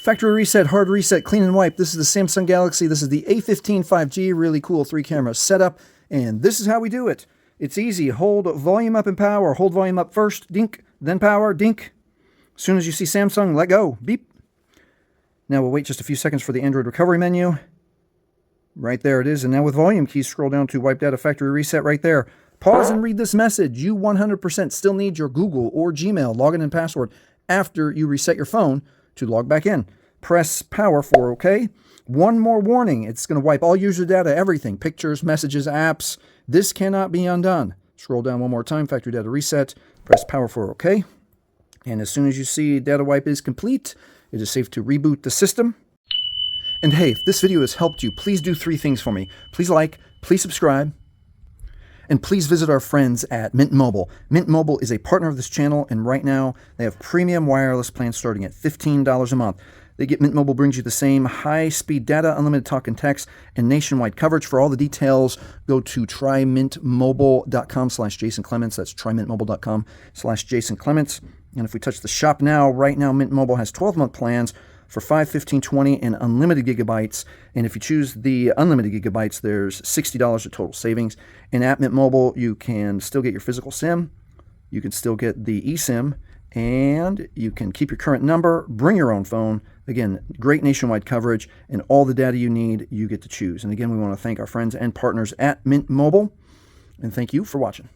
Factory reset, hard reset, clean and wipe. This is the Samsung Galaxy. This is the A15 5G, really cool 3-camera setup. And this is how we do it. It's easy. Hold volume up and power. Hold volume up first, dink, then power, dink. As soon as you see Samsung, let go, beep. Now we'll wait just a few seconds for the Android recovery menu. Right there it is. And now with volume keys, scroll down to wipe data factory reset right there. Pause and read this message. You 100% still need your Google or Gmail login and password after you reset your phone to log back in. Press power for OK. One more warning. It's going to wipe all user data, everything, pictures, messages, apps. This cannot be undone. Scroll down one more time, factory data reset. Press power for OK. And as soon as you see data wipe is complete, it is safe to reboot the system. And hey, if this video has helped you, please do 3 things for me. Please like, please subscribe, and please visit our friends at Mint Mobile. Mint Mobile is a partner of this channel, and right now they have premium wireless plans starting at $15 a month. Mint Mobile brings you the same high-speed data, unlimited talk and text, and nationwide coverage. For all the details, go to trymintmobile.com/Jason Clements. That's trymintmobile.com/Jason Clements. And if we touch the shop now, right now, Mint Mobile has 12-month plans for 5, 15, 20, and unlimited gigabytes. And if you choose the unlimited gigabytes, there's $60 of total savings. And at Mint Mobile, you can still get your physical SIM. You can still get the eSIM. And you can keep your current number, bring your own phone. Again, great nationwide coverage, and all the data you need, you get to choose. And again, we want to thank our friends and partners at Mint Mobile. And thank you for watching.